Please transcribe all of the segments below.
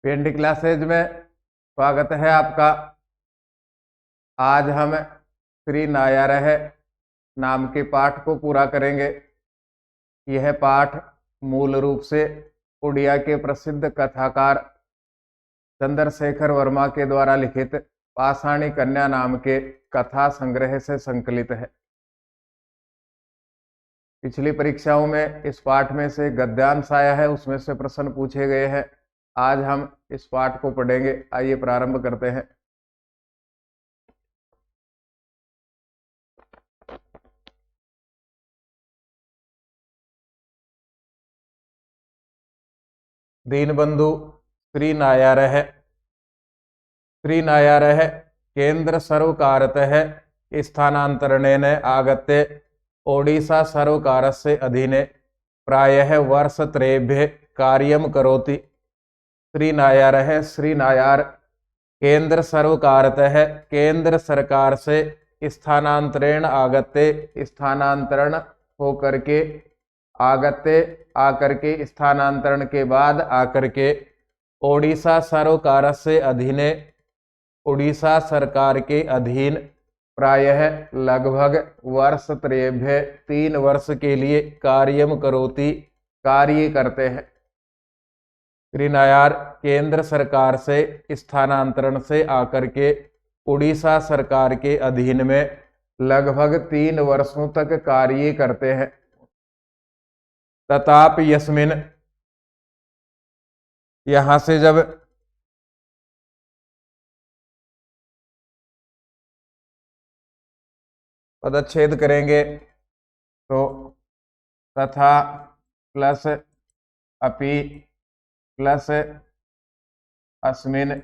PND classes में स्वागत है आपका। आज हम श्री नायारह नाम के पाठ को पूरा करेंगे। यह पाठ मूल रूप से उड़िया के प्रसिद्ध कथाकार चंद्रशेखर वर्मा के द्वारा लिखित पाषाणी कन्या नाम के कथा संग्रह से संकलित है। पिछली परीक्षाओं में इस पाठ में से गद्यांश आया है, उसमें से प्रश्न पूछे गए हैं। आज हम इस पाठ को पढ़ेंगे। आइए प्रारंभ करते हैं। दीनबंधु श्री नायारह। श्री नायारह केंद्र सर्वकारतः स्थानांतरणेन आगत्य ओडिशा सर्वकारस्य अधीने प्रायः वर्षत्रयेभ्यः कार्यं करोति। श्री नायारह श्री नायार केंद्र सर्वकारतः केंद्र सरकार से स्थानांतरण आगत्य स्थानांतरण होकर के आगत्य आकर के स्थानांतरण के बाद आकर के ओडिशा सरकार से अधीने उड़ीसा सरकार के अधीन प्रायः लगभग वर्षत्रयेभ्य 3 वर्ष के लिए कार्यम करोति कार्य करते हैं। श्री नायार केंद्र सरकार से स्थानांतरण से आकर के उड़ीसा सरकार के अधीन में लगभग 3 वर्षों तक कार्य करते हैं। तथाप यस्मिन, यहां से जब पदच्छेद करेंगे तो तथा प्लस अपि प्लस अस्मिन,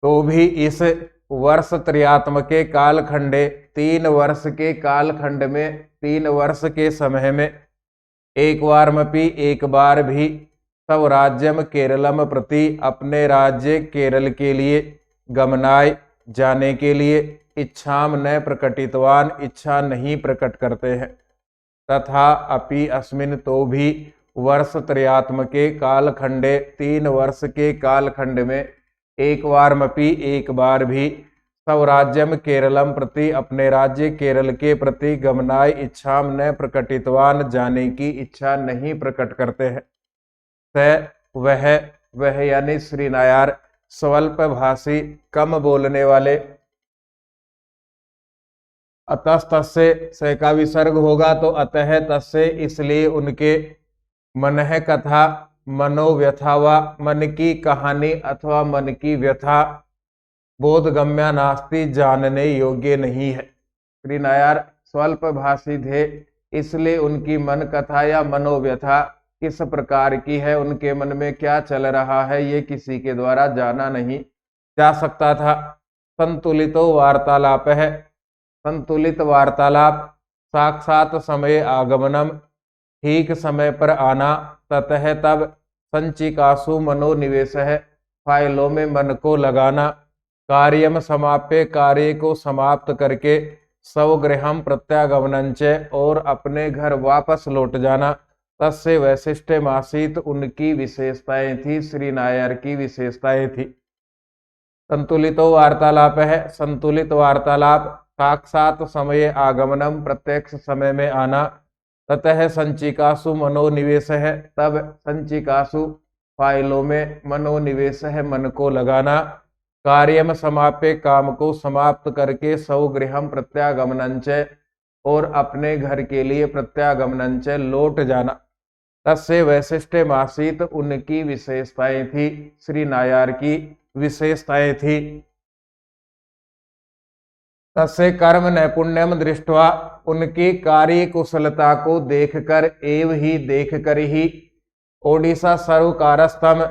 तो भी इस वर्ष त्रयात्मक के कालखंडे 3 वर्ष के कालखंड में 3 वर्ष के समय में एक बार भी स्वराज्यम केरलम प्रति अपने राज्य केरल के लिए गमनाय जाने के लिए इच्छाम न प्रकटितवान इच्छा नहीं प्रकट करते हैं। तथा अपि अस्मिन, तो भी वर्ष त्रयात्मक के कालखंडे 3 वर्ष के कालखंड में एक बार भी स्वराज्यम केरलम प्रति अपने राज्य केरल के प्रति गमनाय इच्छाम न प्रकटितवान जाने की इच्छा नहीं प्रकट करते हैं। वह यानी श्री नायार स्वल्प भाषी कम बोलने वाले। अतस्तस्य से का विसर्ग होगा तो अतः तस्य, इसलिए उनके मनः कथा मनोव्यथा व मन की कहानी अथवा मन की व्यथा बोधगम्या नास्ति जानने योग्य नहीं है। श्री नायार स्वल्प भाषी थे, इसलिए उनकी मन कथा या मनोव्यथा किस प्रकार की है, उनके मन में क्या चल रहा है, ये किसी के द्वारा जाना नहीं जा सकता था। संतुलितो वार्तालाप है, संतुलित वार्तालाप साक्षात समय आगमनम, ठीक समय पर आना, ततः तब संचिकासु मनोनिवेश है, फाइलों में मन को लगाना, कार्यम समाप्य कार्य को समाप्त करके स्वगृहम प्रत्यागमनंच, और अपने घर वापस लौट जाना। तस्य वैशिष्ट्यमासीत, उनकी विशेषताएं थी, श्री नायार की विशेषताएं थी। संतुलितो वार्तालाप है, संतुलित वार्तालाप साक्षात समय आगमनम, प्रत्यक्ष समय में आना, ततः संचिकासु मनोनिवेश है, तब संचिकासु फाइलों में मनोनिवेश है, मन को लगाना, कार्यम समाप्य काम को समाप्त करके स्वगृहम प्रत्यागमनंच, और अपने घर के लिए प्रत्यागमनंच लौट जाना। तस्य वैशिष्ट्यमासीत, उनकी विशेषताएं थी, श्री नायार की विशेषताएं थी। तस्य कर्म नैपुण्यम दृष्ट्वा, उनकी कार्य कुशलता को देखकर एवं ही देखकर ही ओडिशा सर्वकारस्तम,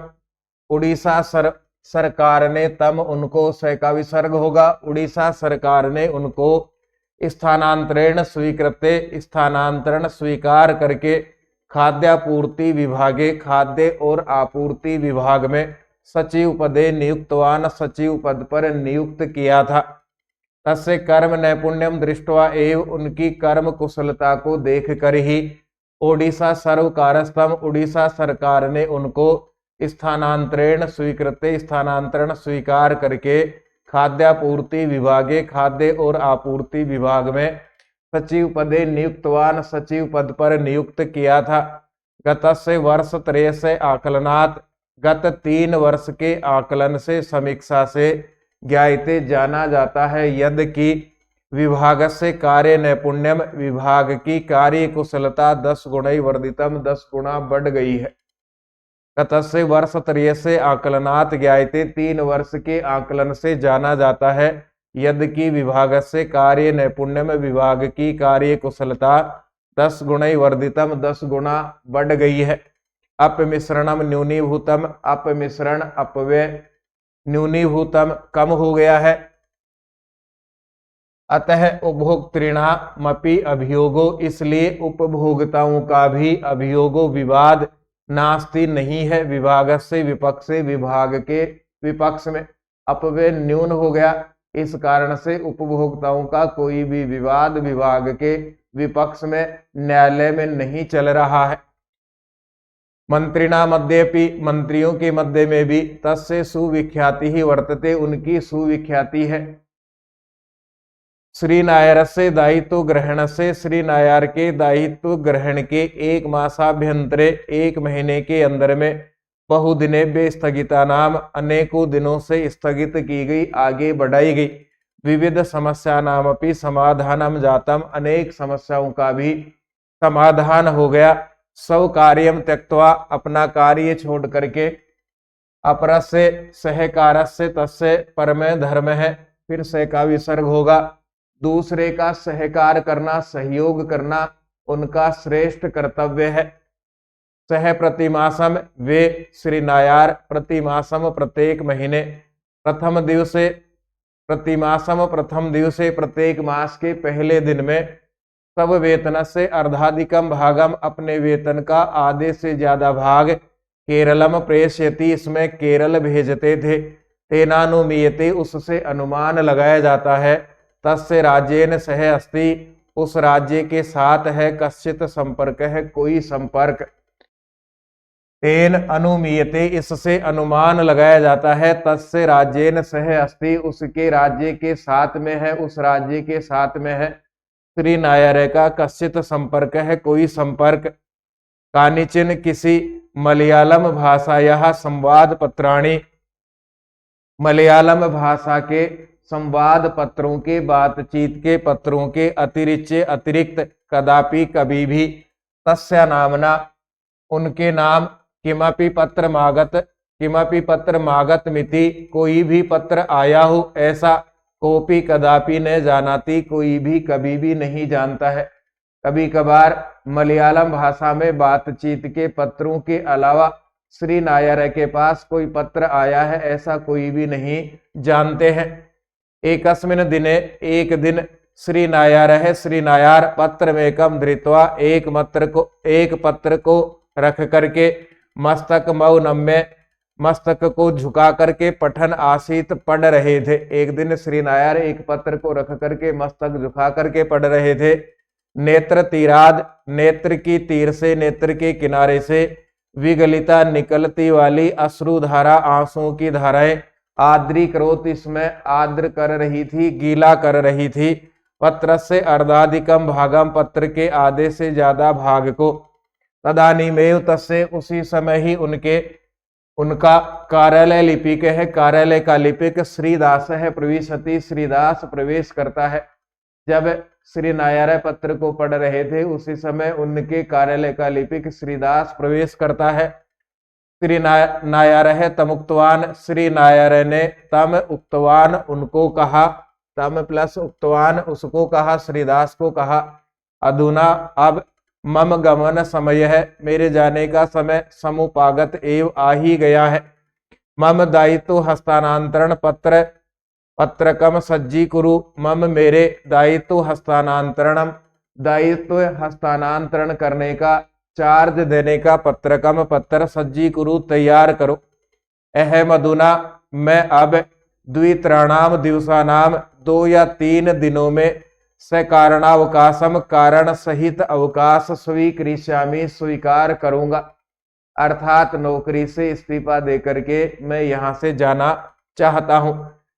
उड़ीसा सरकार ने, तम उनको से का विसर्ग होगा, उड़ीसा सरकार ने उनको स्थानांतरण स्वीकृत्य स्थानांतरण स्वीकार करके खाद्यापूर्ति विभागे, खाद्य और आपूर्ति विभाग में सचिव पदे नियुक्तवान, सचिव पद पर नियुक्त किया था। तस्य कर्म नैपुण्यम दृष्ट्वा एवं, उनकी कर्म कुशलता को देखकर ही ओडिशा सर्वकारस्थम, उड़ीसा सरकार ने उनको स्थानांतरण स्वीकार करके खाद्यापूर्ति विभागे, खाद्य और आपूर्ति विभाग में सचिव पदे नियुक्तवान, सचिव पद पर नियुक्त किया था। गतस्य वर्ष त्रयस्य आकलनात्, गत 3 वर्ष के आकलन से, समीक्षा से ज्ञायते जाना जाता है यदि कि विभाग से कार्य नैपुण्यम, विभाग की कार्य कुशलता 10 गुणा वर्धितम, 10 गुणा बढ़ गई है। ततस्य वर्ष त्रयस्य आकलनात् ज्ञायते, 3 वर्ष के आकलन से जाना जाता है यदि कि विभाग से कार्य नैपुण्यम, विभाग की कार्य कुशलता 10 गुणा वर्धितम, 10 गुणा बढ़ गई है। अपमिश्रणम न्यूनीभूतम, अपमिश्रण अपव्यय न्यूनीभूतम कम हो गया है। अतः उपभोक्तृणामपि अभियोगो, इसलिए उपभोक्ताओं का भी अभियोगो विवाद नास्ति नहीं है। विभाग से विपक्ष, विभाग के विपक्ष में अपव्यय न्यून हो गया, इस कारण से उपभोक्ताओं का कोई भी विवाद विभाग के विपक्ष में न्यायालय में नहीं चल रहा है। मंत्रिणा मध्येपि, मंत्रियों के मध्य में भी तस्य सुविख्याति ही वर्तते, उनकी सुविख्याति है। श्री नायर से दायित्व ग्रहण से, श्री नायर के दायित्व ग्रहण के 1 मासाभ्यंतरे, 1 महीने के अंदर में, बहुदिनेभ्य स्थगिता नाम, अनेकों दिनों से स्थगित की गई, आगे बढ़ाई गई। विविध समस्या नाम अपनी समाधानम जातम, अनेक समस्याओं का भी समाधान हो गया। सब कार्यम त्यक्त्वा, अपना कार्य छोड़ करके, अपरस्य सहकारस्य तस्य परमे धर्म है, फिर से का विसर्ग होगा। दूसरे का सहकार करना, सहयोग करना उनका श्रेष्ठ कर्तव्य है। सह प्रतिमासम, वे श्री नायर प्रतिमासम प्रत्येक महीने, प्रथम दिवसे प्रतिमासम प्रथम दिवसे, प्रत्येक मास के पहले दिन में, सब वेतन से अर्धाधिकम भागम, अपने वेतन का आधे से ज्यादा भाग, केरलम प्रेषयति, इसमें केरल भेजते थे। तेनानुमीयते, उससे अनुमान लगाया जाता है। तस्य राज्येन सह अस्ति, उस राज्य के साथ है, कश्चित संपर्क है, कोई संपर्क। तेन अनुमीयते, इससे अनुमान लगाया जाता है। तस्य राज्येन सह अस्ति, उसके राज्य के साथ में है, उस राज्य के साथ में है। श्री नायर का कश्चित संपर्क है, कोई संपर्क। कानिचिन, किसी मलयालम भाषायाः संवाद पत्राणि, मलयालम भाषा के संवाद पत्रों के, बातचीत के पत्रों के अतिरिक्त कदापि, कभी भी, तस्या नामना, उनके नाम, किमपि पत्र मागत, किमपि पत्र मागत मिति, कोई भी पत्र आया हो ऐसा, कोपि कदापि न जानाति, कोई भी कभी भी नहीं जानता है। कभी कभार मलयालम भाषा में बातचीत के पत्रों के अलावा श्री नायर के पास कोई पत्र आया है ऐसा कोई भी नहीं जानते हैं। एकस्मिन् दिने, एक दिन, श्री नायर है, श्री नायर पत्र में कम धृत्वा, एक पत्र को रख करके, मस्तक मौनम्य, मस्तक को झुका करके, पठन आसीत, पढ़ रहे थे। एक दिन श्री नायर एक पत्र को रख करके मस्तक झुका करके पढ़ रहे थे। नेत्र तीराद, नेत्र की तीर से, नेत्र के किनारे से, विगलिता, निकलती वाली, अश्रुधारा, आंसुओं की धाराएं, आद्री करोत, इसमें आद्र कर रही थी, गीला कर रही थी। पत्र से अर्धाधिकम भागम, पत्र के आधे से ज्यादा भाग को। तदानीमेव, तस्य, उसी समय ही उनका कार्यालय लिपिक है, कार्यालय का लिपिक श्रीदास है, प्रविशति, श्रीदास प्रवेश करता है। जब श्री नायर पत्र को पढ़ रहे थे उसी समय उनके कार्यालय का लिपिक श्रीदास प्रवेश करता है। श्री नायर है तमुक्तवान, श्री नायर ने तम उक्तवान, उनको कहा, तम प्लस उक्तवान, उसको कहा, श्रीदास को कहा। अधुना, अब, मम गमन समय है, मेरे जाने का समय, समुपागत एव, आ ही गया है। मम दायित्व हस्तांतरण पत्रकम सज्जीकुरु, मम, मेरे, दायित्व हस्तांतरणम, दायित्व हस्तांतरण करने का, चार्ज देने का, पत्रकम, पत्र, सज्जीकुरु, तैयार करो। अहम अधुना, मैं अब, द्वित्राणाम दिवसानाम, 2 या 3 दिनों में, स कारणावकाशम कारण सहित अवकाश स्वीकृष्यामि स्वीकार करूंगा। अर्थात नौकरी से इस्तीफा देकर के मैं यहाँ से जाना चाहता हूँ।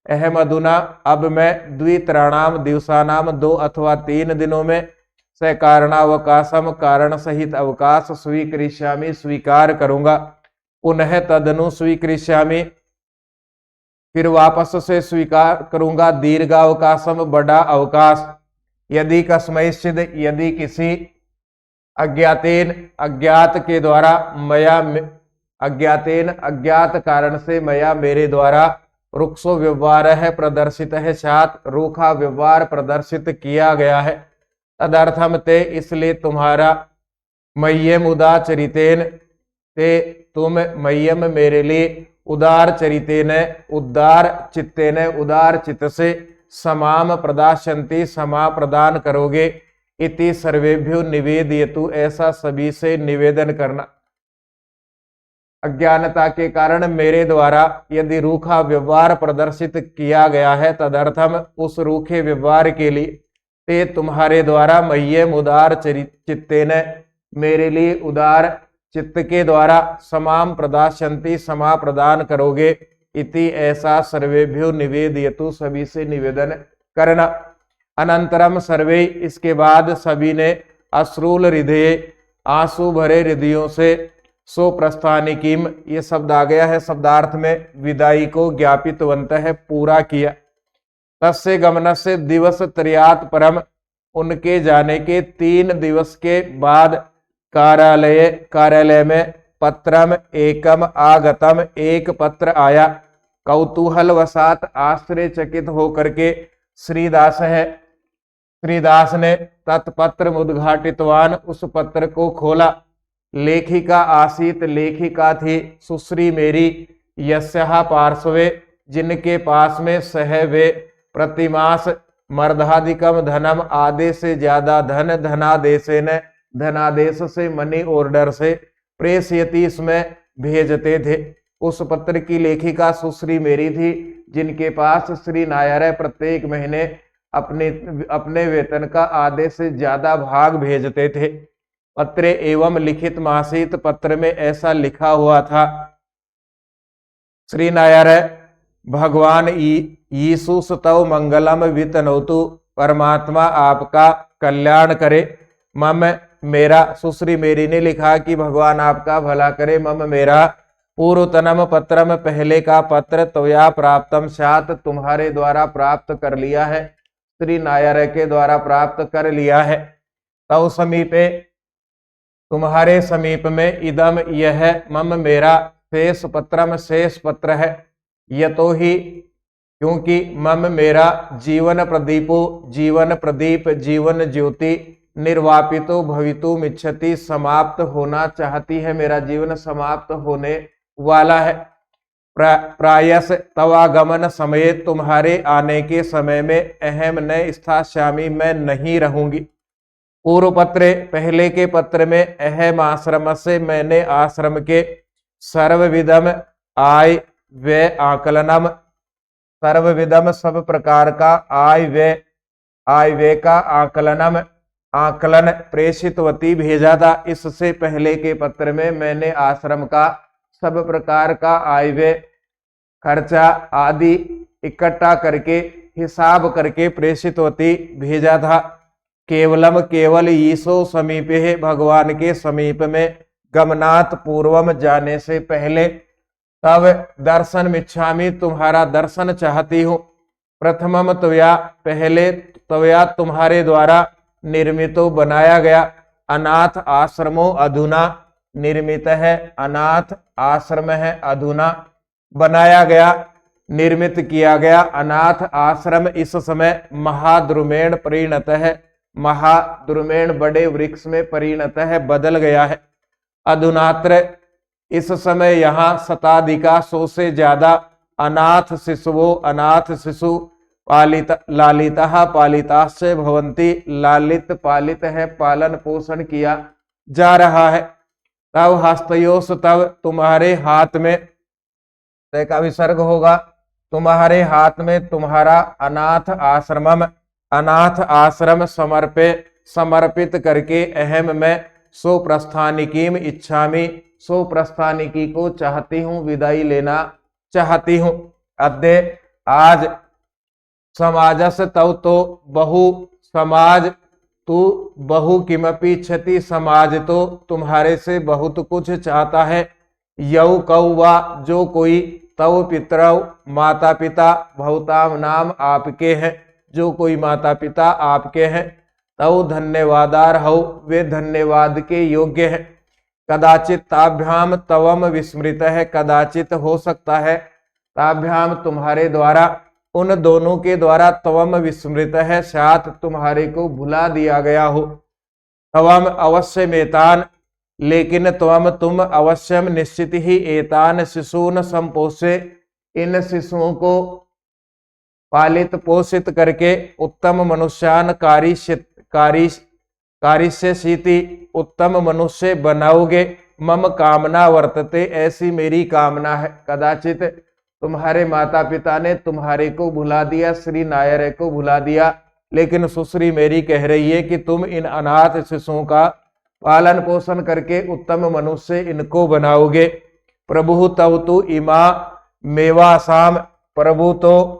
अहम अधुना अब मैं द्वित्राणाम दिवसानाम 2 अथवा 3 दिनों में स कारणावकाशम कारण सहित अवकाश स्वीकृष्यामि स्वीकार करूंगा। पुनः तदनु स्वीकृष्यामि फिर वापस से स्वीकार करूंगा दीर्घावकाशम बड़ा अवकाश। यदि कस्मैश्चिद यदि किसी अज्ञातेन अज्ञात के द्वारा मया अज्ञातेन अज्ञात कारण से मया मेरे द्वारा रुक्षो व्यवहार है प्रदर्शित है सात रूखा व्यवहार प्रदर्शित किया गया है। तदर्थम ते इसलिए तुम्हारा मह्यम उदाचरितेन ते तुम मह्यम मेरे लिए उदार चरितेन उदार चित्तेन उदार चित्त से समाम प्रदाशंति समा प्रदान करोगे। इति सर्वेभ्यो निवेदयतु ऐसा सभी से निवेदन करना। अज्ञानता के कारण मेरे द्वारा यदि रूखा व्यवहार प्रदर्शित किया गया है तदर्थम उस रूखे व्यवहार के लिए ते तुम्हारे द्वारा मह्यम उदार चित्तेन मेरे लिए उदार चित्त के द्वारा समाम प्रदाशंति समा प्रदान करोगे। इति ऐसा सर्वेभ्यो निवेदयतु सभी से निवेदन करना। अनंतरम सर्वे इसके बाद सभी ने अश्रूल हृदय आंसू भरे हृदयों से सो प्रस्थानिकीम ये शब्द आ गया है शब्दार्थ में विदाई को ज्ञापितवंत है पूरा किया। तस्य गमन से दिवस त्रयात परम उनके जाने के 3 दिवस के बाद कार्यालय में पत्रम एकम आगतम एक पत्र आया। कौतूहल वसात आश्चर्यचकित होकर के श्रीदास ने तत्पत्र उद्घाटितवान उस पत्र को खोला। लेखिका आसीत लेखिका थी सुश्री मेरी यस्याः पार्श्वे जिनके पास में सह वे प्रतिमास मर्दाधिकम धनम आधे से ज्यादा धन धनादेश से मनी ऑर्डर से प्रेषयति इसमें भेजते थे। उस पत्र की लेखिका सुश्री मेरी थी जिनके पास श्री नायर प्रत्येक महीने अपने वेतन का आधे से ज्यादा भाग भेजते थे। पत्र एवं लिखित मासित पत्र में ऐसा लिखा हुआ था। श्री नायर भगवान यीशु तव मंगलम वितनोतु परमात्मा आपका कल्याण करे। मम मेरा सुश्री मेरी ने लिखा कि भगवान आपका भला करे। मम मेरा पूर्वतनम पत्रम पहले का पत्र त्वया प्राप्तम सात तुम्हारे द्वारा प्राप्त कर लिया है। श्री नायर के द्वारा प्राप्त कर लिया है। तव समीपे तुम्हारे समीप में इदम यह मम मेरा शेष पत्रम शेष पत्र है। यतो ही क्योंकि मम मेरा जीवन प्रदीप जीवन ज्योति निर्वापितो भवितुम इच्छति समाप्त होना चाहती है। मेरा जीवन समाप्त होने वाला है। प्रायस तवागमन समय तुम्हारे आने के समय में अहम न स्थास्यामि मैं नहीं रहूंगी। पूर्व पत्र पहले के पत्र में अहम आश्रम से मैंने आश्रम के सर्वविधम आय व्यय आकलनम सर्वविधम सब प्रकार का आय व्यय का आकलन प्रेषितवती भेजा था। इससे पहले के पत्र में मैंने आश्रम का सब प्रकार का आय व्यय खर्चा आदि इकट्ठा करके हिसाब करके प्रेषितवती भेजा था। केवल ईशो समीपे है भगवान के समीप में गमनात् पूर्वम जाने से पहले तब दर्शन मिच्छामि तुम्हारा दर्शन चाहती हूँ। प्रथमम त्वया पहले त्वया तुम्हारे द्वारा निर्मितो बनाया गया अनाथ आश्रमो अधुना निर्मित है। अनाथ आश्रम है अधुना बनाया गया निर्मित किया गया। अनाथ आश्रम इस समय महाद्रुमेण परिणत है। महाद्रुमेण बड़े वृक्ष में परिणत है बदल गया है। अधुनात्र इस समय यहाँ शताधिका 100 से ज्यादा अनाथ शिशु लालिता पालिताश्च भवन्ति लालित पालित है पालन पोषण किया जा रहा है। तब हस्तयोस तब तुम्हारे हाथ में का विसर्ग होगा। तुम्हारे हाथ में तुम्हारा अनाथ आश्रमम अनाथ आश्रम समर्पित करके अहम मैं सो प्रस्थानिकीम इच्छामि, सो प्रस्थानिकी को चाहती हूँ, विदाई लेना चाहती हूँ। अद्य आज समाजस तव तो बहु समाज तू बहु किमपि क्षति, समाज तो तुम्हारे से बहुत कुछ चाहता है। यौ कौ वा जो कोई, तव पितरौ माता पिता, भवताम नाम आपके हैं, जो कोई माता पिता आपके हैं। तव धन्यवादार हौ वे धन्यवाद के योग्य है। कदाचित ताभ्याम तवम विस्मृत है, कदाचित हो सकता है ताभ्याम तुम्हारे द्वारा, उन दोनों के द्वारा तवम विस्मृत है साथ तुम्हारे को भुला दिया गया हो। तवम अवश्य मेतान लेकिन तुम अवश्यम निश्चित ही एतान शिशून संपोषे, इन शिशुओं को पालित पोषित करके उत्तम मनुष्यान कारिष्य शीति उत्तम मनुष्य बनाओगे। मम कामना वर्तते ऐसी मेरी कामना है। कदाचित तुम्हारे माता पिता ने तुम्हारे को भुला दिया, श्री नायर को भुला दिया, लेकिन सुश्री मेरी कह रही है कि तुम इन अनाथ शिशुओं का पालन पोषण करके उत्तम मनुष्य इनको बनाओगे। प्रभु तव तु इमा मेवासाम, प्रभु तो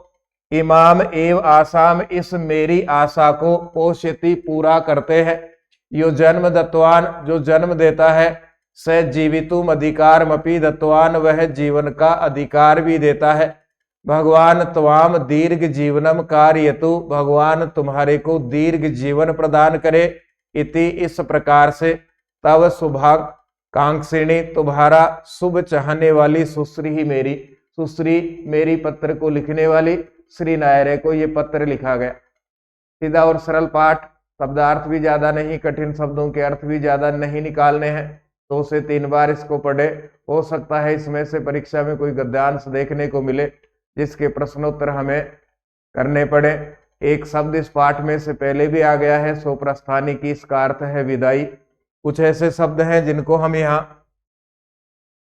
इमाम एव आसाम इस मेरी आशा को पोषयति पूरा करते हैं। यो जन्म दत्वान जो जन्म देता है, स जीवितुम अधिकार मपि दत्वान वह जीवन का अधिकार भी देता है। भगवान त्वाम दीर्घ जीवनम कार्यतु, भगवान तुम्हारे को दीर्घ जीवन प्रदान करे। इति इस प्रकार से तव शुभाकांक्षिणी तुम्हारा शुभ चाहने वाली सुश्री ही मेरी, सुश्री मेरी पत्र को लिखने वाली श्री नायरे को ये पत्र लिखा गया। सीधा और सरल पाठ, शब्दार्थ भी ज्यादा नहीं, कठिन शब्दों के अर्थ भी ज्यादा नहीं निकालने हैं। 2 से 3 बार इसको पढ़े, हो सकता है इसमें से परीक्षा में कोई गद्यांश देखने को मिले जिसके प्रश्नोत्तर हमें करने पड़े। एक शब्द इस पाठ में से पहले भी आ गया है, सो प्रस्थानी की, इसका अर्थ है विदाई। कुछ ऐसे शब्द हैं जिनको हम यहाँ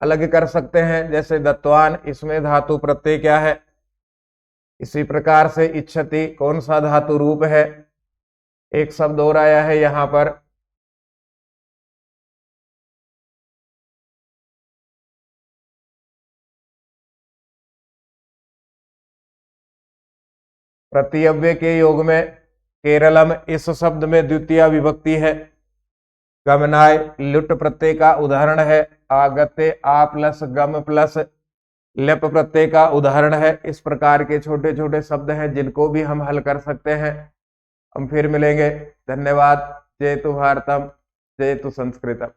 अलग कर सकते हैं, जैसे दत्वान, इसमें धातु प्रत्यय क्या है। इसी प्रकार से इच्छति कौन सा धातु रूप है। एक शब्द और आया है यहाँ पर, प्रतियव्य के योग में केरलम, इस शब्द में द्वितीय विभक्ति है। गमनाय लुट प्रत्यय का उदाहरण है। आगत्य आ प्लस गम प्लस लप प्रत्यय का उदाहरण है। इस प्रकार के छोटे छोटे शब्द हैं जिनको भी हम हल कर सकते हैं। हम फिर मिलेंगे। धन्यवाद। जय तु भारतम, जय तु संस्कृतम।